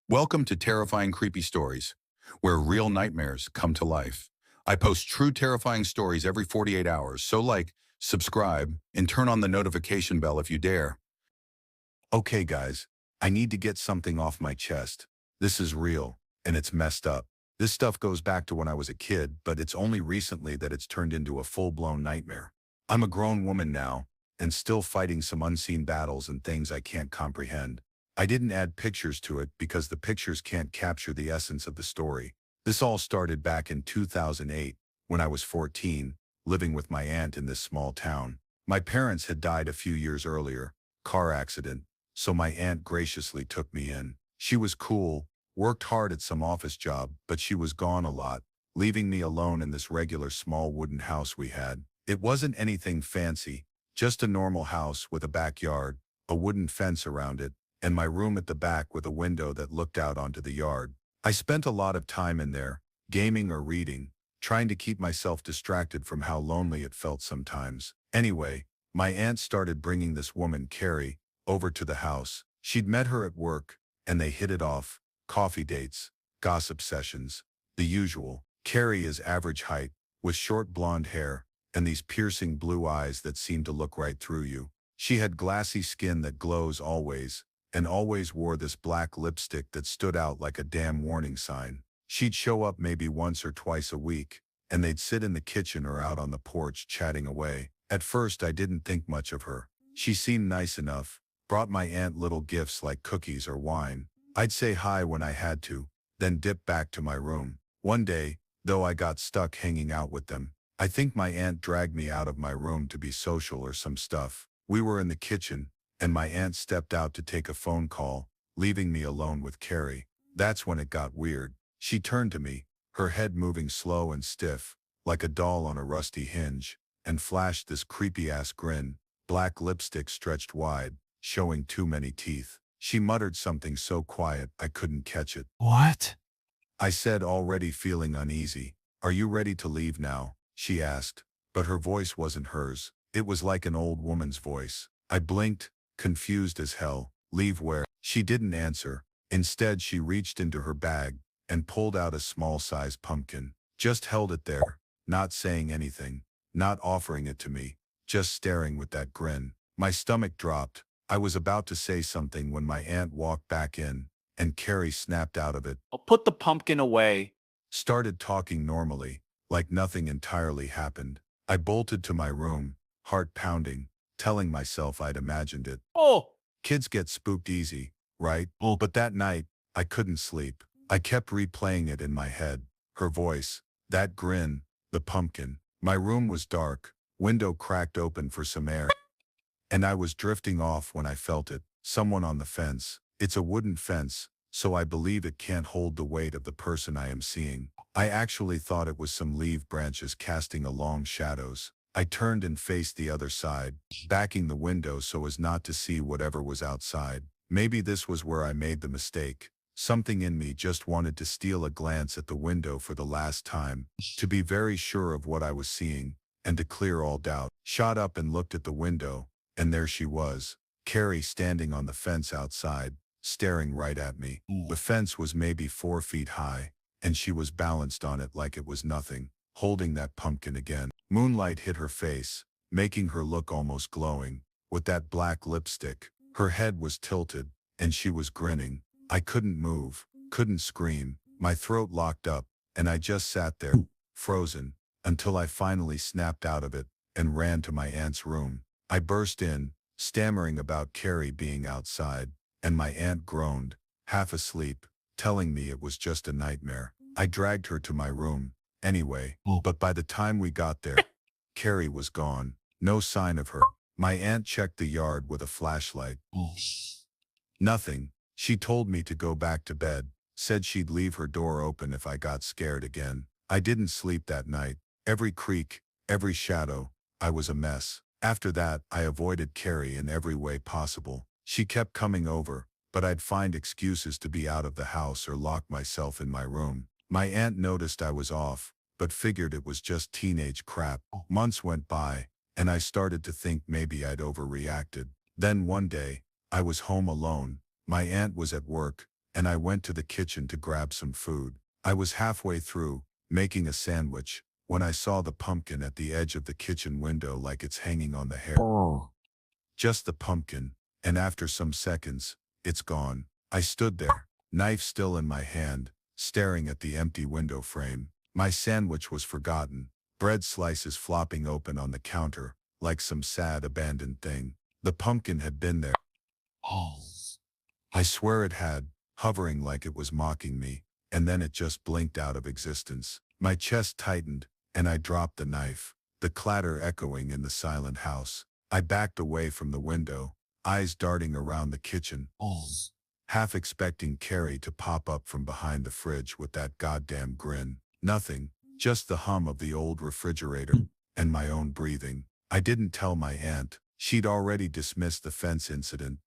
Welcome to Terrifying Creepy Stories, where real nightmares come to life. I post true terrifying stories every 48 hours, so like, subscribe, and turn on the notification bell if you dare. Okay guys, I need to get something off my chest. This is real, and it's messed up. This stuff goes back to when I was a kid, but it's only recently that it's turned into a full-blown nightmare. I'm a grown woman now, and still fighting some unseen battles and things I can't comprehend. I didn't add pictures to it because the pictures can't capture the essence of the story. This all started back in 2008, when I was 14, living with my aunt in this small town. My parents had died a few years earlier, car accident, so my aunt graciously took me in. She was cool, worked hard at some office job, but she was gone a lot, leaving me alone in this regular small wooden house we had. It wasn't anything fancy, just a normal house with a backyard, a wooden fence around it, and my room at the back with a window that looked out onto the yard. I spent a lot of time in there, gaming or reading, trying to keep myself distracted from how lonely it felt sometimes. Anyway, my aunt started bringing this woman, Carrie, over to the house. She'd met her at work, and they hit it off. Coffee dates, gossip sessions, the usual. Carrie is average height, with short blonde hair, and these piercing blue eyes that seem to look right through you. She had glassy skin that glows always, and always wore this black lipstick that stood out like a damn warning sign. She'd show up maybe once or twice a week, and they'd sit in the kitchen or out on the porch chatting away. At first I didn't think much of her. She seemed nice enough, brought my aunt little gifts like cookies or wine. I'd say hi when I had to, then dip back to my room. One day, though, I got stuck hanging out with them. I think my aunt dragged me out of my room to be social or some stuff. We were in the kitchen, and my aunt stepped out to take a phone call, leaving me alone with Carrie. That's when it got weird. She turned to me, her head moving slow and stiff, like a doll on a rusty hinge, and flashed this creepy-ass grin, black lipstick stretched wide, showing too many teeth. She muttered something so quiet I couldn't catch it. What? I said, already feeling uneasy. "Are you ready to leave now?" she asked, but her voice wasn't hers. It was like an old woman's voice. I blinked, confused as hell. "Leave where?" She didn't answer. Instead, she reached into her bag and pulled out a small-sized pumpkin. Just held it there, not saying anything, not offering it to me, just staring with that grin. My stomach dropped. I was about to say something when my aunt walked back in, and Carrie snapped out of it, I'll put the pumpkin away. started talking normally, like nothing entirely happened. I bolted to my room, heart pounding, telling myself I'd imagined it. Oh, Kids get spooked easy, right? oh, But that night, I couldn't sleep. I kept replaying it in my head. Her voice, that grin, the pumpkin. My room was dark, window cracked open for some air, and I was drifting off when I felt it. Someone on the fence. It's a wooden fence, so I believe it can't hold the weight of the person I am seeing. I actually thought it was some leaf branches casting along shadows. I turned and faced the other side, backing the window so as not to see whatever was outside. Maybe this was where I made the mistake. Something in me just wanted to steal a glance at the window for the last time, to be very sure of what I was seeing, and to clear all doubt. Shot up and looked at the window, and there she was, Carrie, standing on the fence outside, staring right at me. The fence was maybe 4 feet high, and she was balanced on it like it was nothing, holding that pumpkin again. Moonlight hit her face, making her look almost glowing, with that black lipstick. Her head was tilted, and she was grinning. I couldn't move, couldn't scream. My throat locked up, and I just sat there, frozen, until I finally snapped out of it and ran to my aunt's room. I burst in, stammering about Carrie being outside, and my aunt groaned, half asleep, telling me it was just a nightmare. I dragged her to my room, anyway, but by the time we got there, Carrie was gone. No sign of her. My aunt checked the yard with a flashlight. Nothing. She told me to go back to bed, said she'd leave her door open if I got scared again. I didn't sleep that night. Every creak, every shadow, I was a mess. After that, I avoided Carrie in every way possible. She kept coming over, but I'd find excuses to be out of the house or lock myself in my room. My aunt noticed I was off, but figured it was just teenage crap. Months went by, and I started to think maybe I'd overreacted. Then one day, I was home alone. My aunt was at work, and I went to the kitchen to grab some food. I was halfway through, making a sandwich, when I saw the pumpkin at the edge of the kitchen window like it's hanging on the hair. Just the pumpkin, and after some seconds, it's gone. I stood there, knife still in my hand, staring at the empty window frame. My sandwich was forgotten, bread slices flopping open on the counter, like some sad abandoned thing. The pumpkin had been there. I swear it had, hovering like it was mocking me, and then it just blinked out of existence. My chest tightened, and I dropped the knife, the clatter echoing in the silent house. I backed away from the window, eyes darting around the kitchen, half expecting Carrie to pop up from behind the fridge with that goddamn grin. Nothing, just the hum of the old refrigerator, and my own breathing. I didn't tell my aunt. She'd already dismissed the fence incident,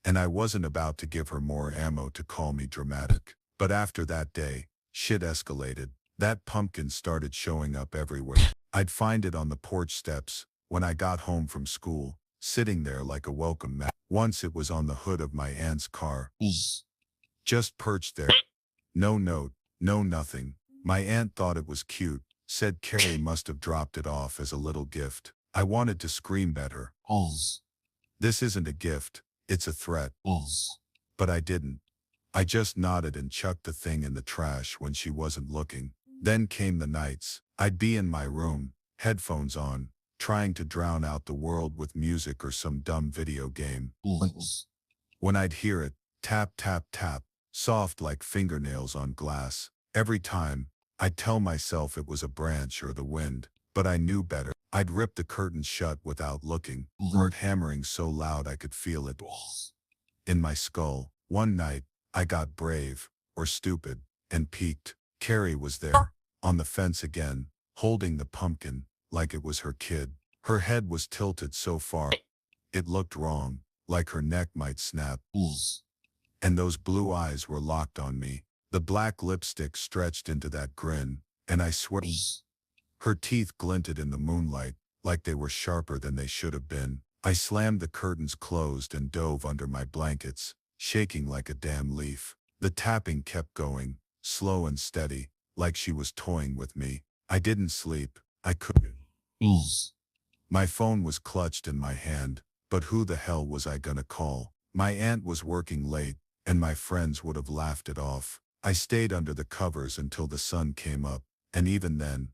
and I wasn't about to give her more ammo to call me dramatic. But after that day, shit escalated. That pumpkin started showing up everywhere. I'd find it on the porch steps, when I got home from school, sitting there like a welcome mat. Once it was on the hood of my aunt's car, just perched there. No note, no nothing. My aunt thought it was cute, said Carrie must have dropped it off as a little gift. I wanted to scream at her. This isn't a gift, it's a threat. But I didn't. I just nodded and chucked the thing in the trash when she wasn't looking. Then came the nights. I'd be in my room, headphones on, trying to drown out the world with music or some dumb video game. When I'd hear it, tap, tap, tap, soft like fingernails on glass. Every time, I'd tell myself it was a branch or the wind, but I knew better. I'd rip the curtains shut without looking, heart hammering so loud I could feel it in my skull. One night, I got brave, or stupid, and peeked. Carrie was there, on the fence again, holding the pumpkin, like it was her kid. Her head was tilted so far, it looked wrong, like her neck might snap. And those blue eyes were locked on me. The black lipstick stretched into that grin, and I swear, her teeth glinted in the moonlight, like they were sharper than they should have been. I slammed the curtains closed and dove under my blankets, shaking like a damn leaf. The tapping kept going, slow and steady, like she was toying with me. I didn't sleep. I couldn't. My phone was clutched in my hand, but who the hell was I gonna call? My aunt was working late, and my friends would have laughed it off. I stayed under the covers until the sun came up, and even then,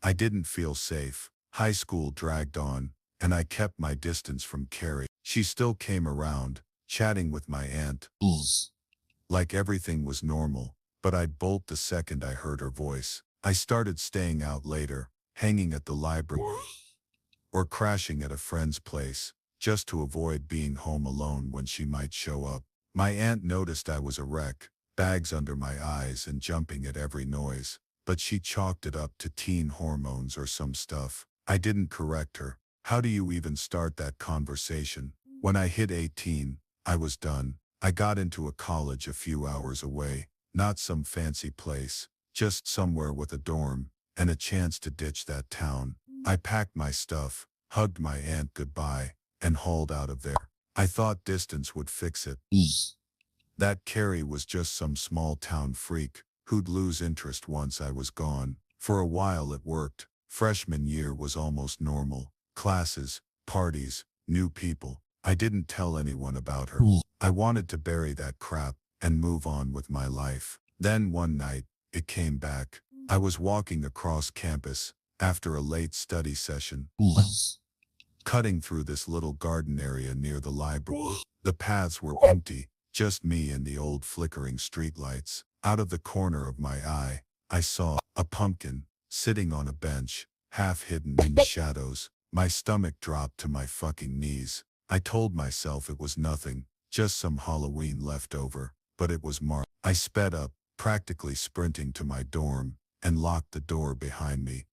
I didn't feel safe. High school dragged on, and I kept my distance from Carrie. She still came around, chatting with my aunt, like everything was normal, but I'd bolt the second I heard her voice. I started staying out later, hanging at the library, or crashing at a friend's place, just to avoid being home alone when she might show up. My aunt noticed I was a wreck, bags under my eyes and jumping at every noise, but she chalked it up to teen hormones or some stuff. I didn't correct her. How do you even start that conversation? When I hit 18, I was done. I got into a college a few hours away, not some fancy place, just somewhere with a dorm, and a chance to ditch that town. I packed my stuff, hugged my aunt goodbye, and hauled out of there. I thought distance would fix it. That Carrie was just some small town freak, who'd lose interest once I was gone. For a while it worked. Freshman year was almost normal. Classes, parties, new people. I didn't tell anyone about her. I wanted to bury that crap, and move on with my life. Then one night, it came back. I was walking across campus, after a late study session, cutting through this little garden area near the library. The paths were empty, just me and the old flickering streetlights. Out of the corner of my eye, I saw a pumpkin, sitting on a bench, half hidden in the shadows. My stomach dropped to my fucking knees. I told myself it was nothing, just some Halloween leftover, but it was marked. I sped up, practically sprinting to my dorm, and locked the door behind me.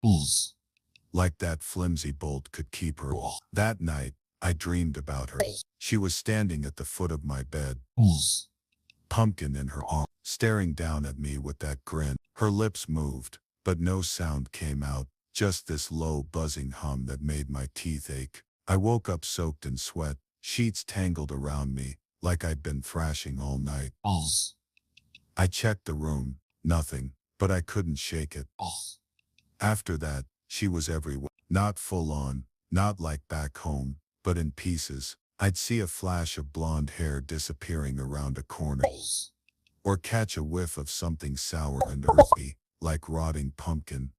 Like that flimsy bolt could keep her. That night, I dreamed about her. She was standing at the foot of my bed, pumpkin in her arm, staring down at me with that grin. Her lips moved, but no sound came out, just this low buzzing hum that made my teeth ache. I woke up soaked in sweat, sheets tangled around me, like I'd been thrashing all night. I checked the room, nothing, but I couldn't shake it. After that, she was everywhere. Not full on, not like back home, but in pieces. I'd see a flash of blonde hair disappearing around a corner, or catch a whiff of something sour and earthy, like rotting pumpkin.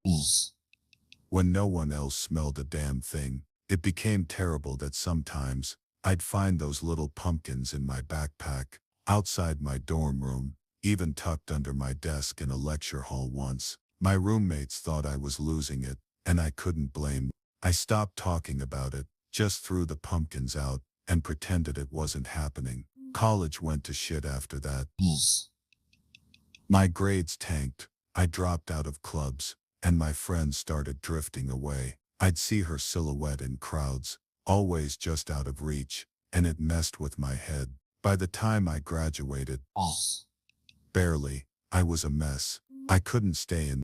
When no one else smelled a damn thing, it became terrible that sometimes I'd find those little pumpkins in my backpack, outside my dorm room, even tucked under my desk in a lecture hall once. My roommates thought I was losing it, and I couldn't blame them. I stopped talking about it, just threw the pumpkins out, and pretended it wasn't happening. College went to shit after that. My grades tanked, I dropped out of clubs, and my friends started drifting away. I'd see her silhouette in crowds, always just out of reach, and it messed with my head. By the time I graduated, barely, I was a mess. I couldn't stay in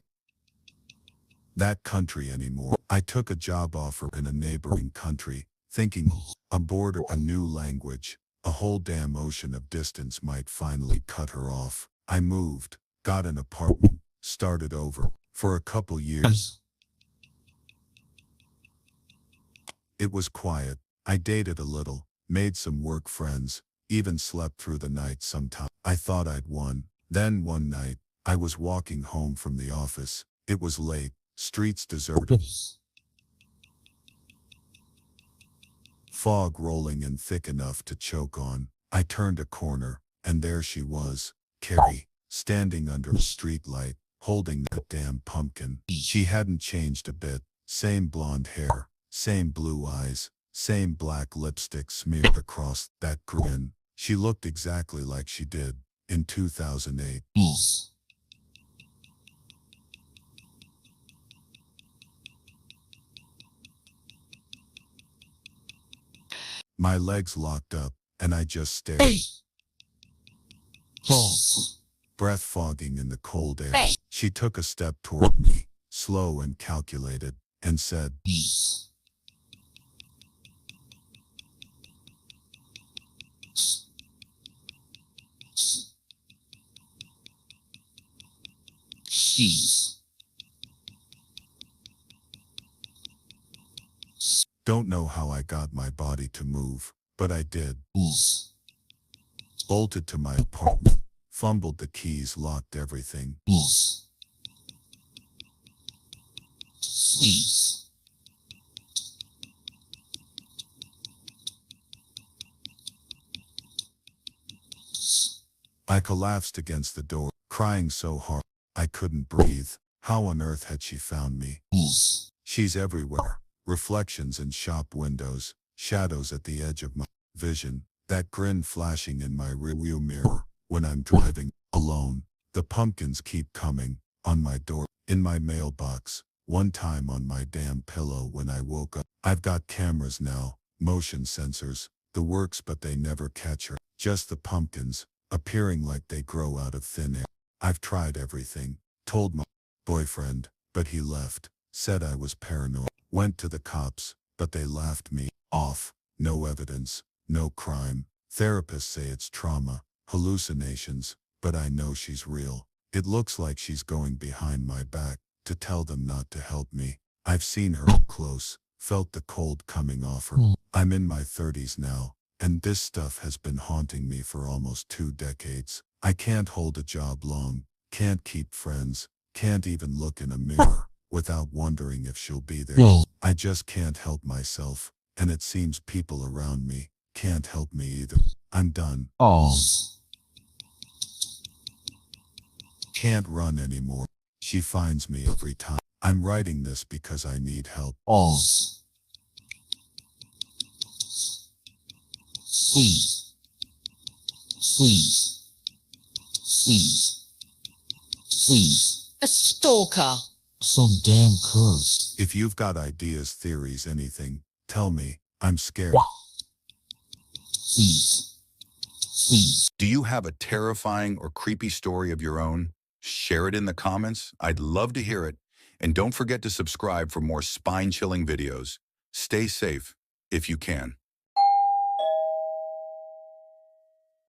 that country anymore. I took a job offer in a neighboring country, thinking a border, a new language, a whole damn ocean of distance might finally cut her off. I moved, got an apartment, started over. For a couple years, it was quiet. I dated a little, made some work friends, even slept through the night sometime. I thought I'd won. Then one night, I was walking home from the office. It was late, streets deserted, fog rolling in thick enough to choke on. I turned a corner, and there she was, Carrie, standing under a street light, holding that damn pumpkin. She hadn't changed a bit. Same blonde hair, same blue eyes, same black lipstick smeared across that grin. She looked exactly like she did in 2008. My legs locked up, and I just stared. Breath fogging in the cold air. She took a step toward me, slow and calculated, and said, Don't know how I got my body to move, but I did. Bolted to my apartment, fumbled the keys, locked everything. I collapsed against the door, crying so hard I couldn't breathe. How on earth had she found me? She's everywhere. Reflections in shop windows, shadows at the edge of my vision, that grin flashing in my rearview mirror when I'm driving alone. The pumpkins keep coming, on my door, in my mailbox, one time on my damn pillow when I woke up. I've got cameras now, motion sensors, the works, but they never catch her. Just the pumpkins, appearing like they grow out of thin air. I've tried everything, told my boyfriend, but he left, said I was paranoid. Went to the cops, but they laughed me off. No evidence, no crime. Therapists say it's trauma, hallucinations, but I know she's real. It looks like she's going behind my back to tell them not to help me. I've seen her up close, felt the cold coming off her. I'm in my 30s now, and this stuff has been haunting me for almost 2 decades. I can't hold a job long, can't keep friends, can't even look in a mirror without wondering if she'll be there. I just can't help myself, and it seems people around me can't help me either. I'm done. Can't run anymore. She finds me every time. I'm writing this because I need help. Please. Please. Please. Please. A stalker. Some damn curse. If you've got ideas, theories, anything, tell me. I'm scared. Please. Please. Do you have a terrifying or creepy story of your own? Share it in the comments. I'd love to hear it. And don't forget to subscribe for more spine-chilling videos. Stay safe if you can.